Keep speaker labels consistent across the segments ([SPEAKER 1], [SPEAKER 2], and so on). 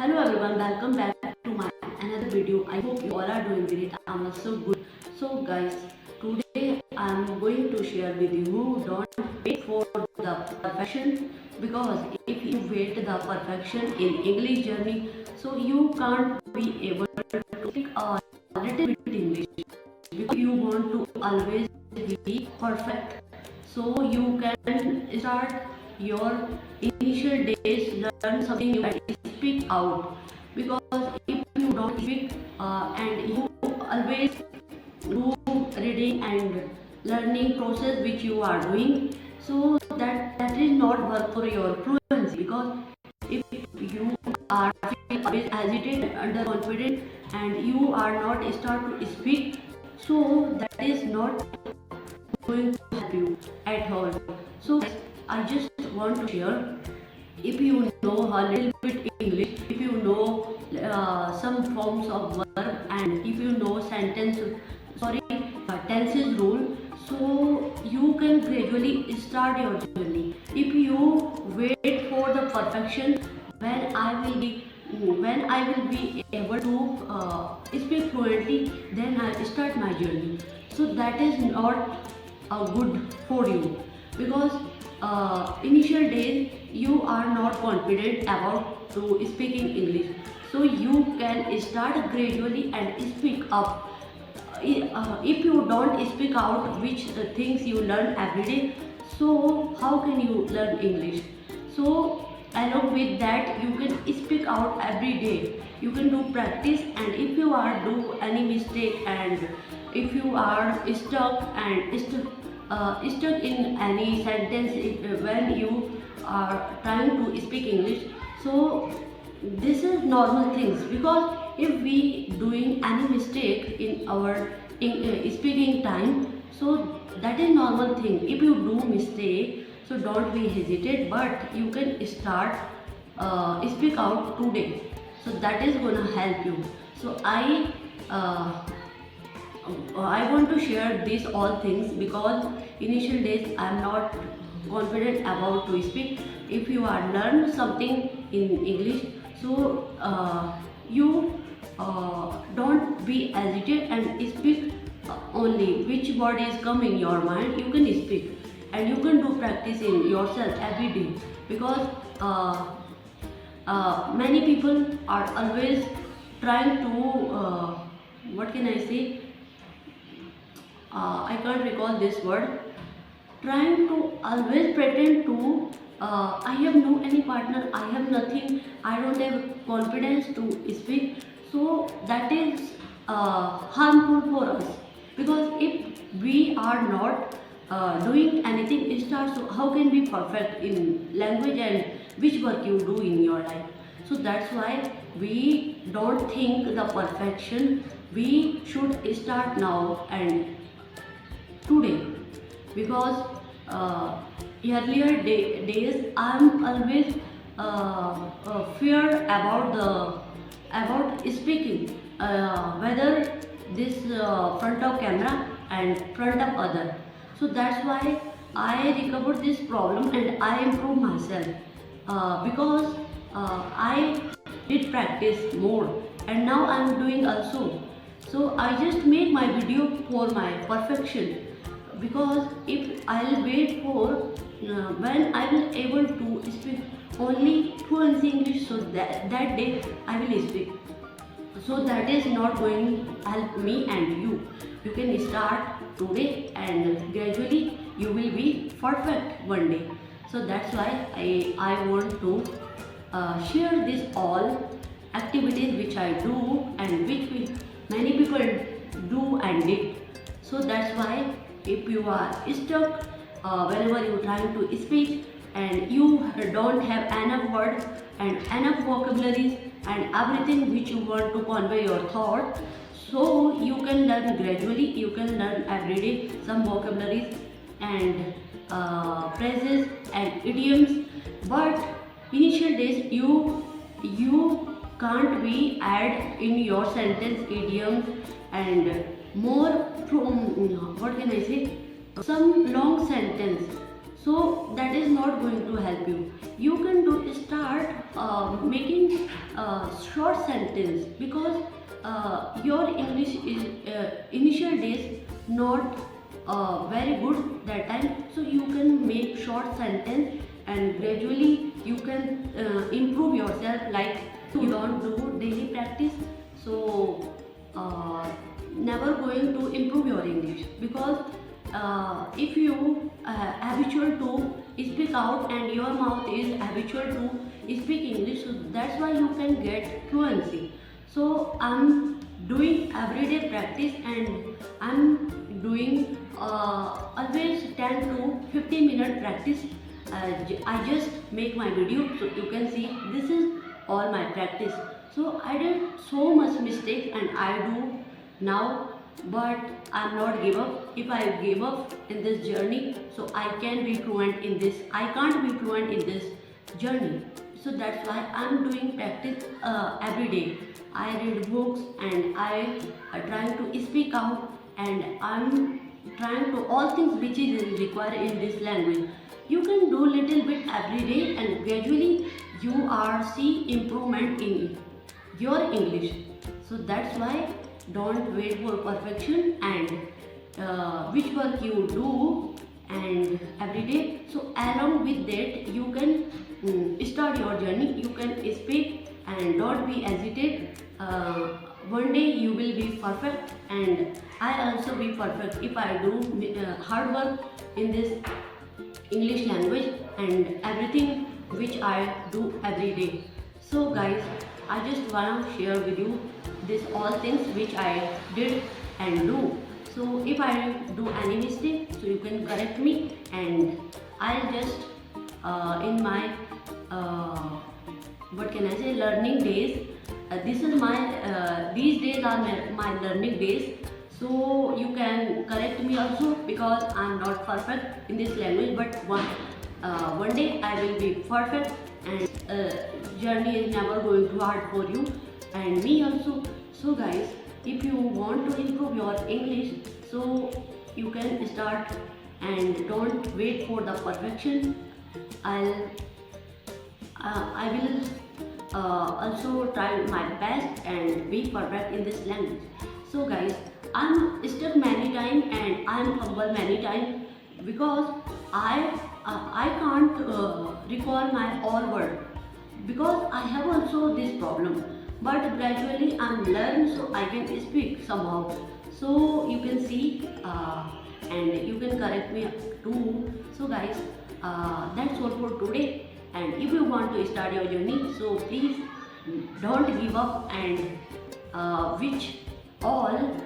[SPEAKER 1] Hello everyone, welcome back to my another video. I hope you all are doing great. I'm also good. So guys, today I'm going to share with you, don't wait for the perfection, because if you wait the perfection in English journey, so you can't be able to speak a little bit English, because you want to always be perfect. So you can start your initial days, learn something new and speak out, because if you don't speak and you always do reading and learning process which you are doing, so that is not work for your fluency, because if you are always hesitant underconfident and you are not start to speak, so that is not going to help you at all. So I just want to share, if you know a little bit English, if you know some forms of verb, and if you know tenses rule, so you can gradually start your journey. If you wait for the perfection, when I will be able to speak fluently, then I start my journey. So that is not good for you, because initial days you are not confident about to speaking English, so you can start gradually and speak up. If you don't speak out which things you learn every day, so how can you learn English? So along with that, you can speak out every day, you can do practice, and if you are do any mistake, and if you are stuck in any sentence, when you are trying to speak English, so this is normal things, because if we doing any mistake in our speaking time, so that is normal thing. If you do mistake, so don't be hesitate, but you can start speak out today, so that is gonna help you. So I want to share these all things, because initial days I am not confident about to speak. If you are learn something in English, so you don't be hesitate and speak only which word is come in your mind. You can speak, and you can do practice in yourself every day, because many people are always trying to what can I say, I can't recall this word, trying to always pretend to I have no any partner, I have nothing, I don't have confidence to speak. So that is harmful for us, because if we are not doing anything start, so how can be perfect in language and which work you do in your life? So that's why we don't think the perfection, we should start now and today, because days I'm always fear about speaking, whether this front of camera and front of other. So that's why I recovered this problem and I improve myself, because I did practice more, and now I'm doing also. So I just make my video for my perfection, because if I'll wait for when I will able to speak only fluency English, so that day I will speak. So that is not going to help me and you. You can start today, and gradually you will be perfect one day. So that's why I want to share this all activities which I do, and which many people do and did. So that's why if you are stuck whenever you are trying to speak, and you don't have enough words and enough vocabularies and everything which you want to convey your thought, so you can learn gradually, you can learn every day some vocabularies and phrases and idioms. But initial days you can't be add in your sentence idioms and more from what can I say, some long sentence. So that is not going to help you. You can start making short sentence, because your English is initial days not very good that time. So you can make short sentence, and gradually you can improve yourself. Like, you don't do daily practice, so never going to improve your English, because if you habitual to speak out and your mouth is habitual to speak English, so that's why you can get fluency. So I'm doing everyday practice, and I'm doing always 10 to 15-minute practice. I just make my video, so you can see this is all my practice. So I did so much mistakes, and I do now, but I'm not give up. If I give up in this journey, so I can be fluent in this. I can't be fluent in this journey. So that's why I'm doing practice every day. I read books, and I trying to speak out, and I'm trying to all things which is required in this language. You can do little bit every day, and gradually you are see improvement in your English. So that's why don't wait for perfection, and which work you do and every day. So along with that, you can start your journey. You can speak, and don't be hesitate. One day you will be perfect, and I also be perfect if I do hard work in this English language and everything which I do every day. So guys, I just wanna share with you this all things which I did and do. So if I do any mistake, so you can correct me, and I'll just in my what can I say, learning days. This is my these days are my learning days. So you can correct me also, because I'm not perfect in this language, but one day I will be perfect, and journey is never going too hard for you and me also. So guys, if you want to improve your English, so you can start, and don't wait for the perfection. I will also try my best and be perfect in this language. So guys, I'm stuck many times, and I'm humble many times, because I can't recall my all word, because I have also this problem. But gradually I'm learn, so I can speak somehow. So you can see, and you can correct me too. So guys, that's all for today. And if you want to start your journey, so please don't give up, and which all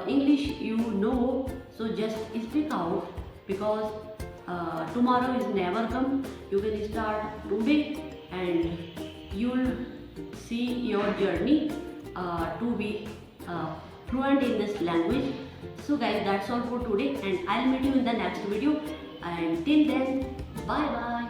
[SPEAKER 1] English you know, so just speak out, because tomorrow is never come. You can start today, and you'll see your journey to be fluent in this language. So guys, that's all for today, and I'll meet you in the next video, and till then, bye bye.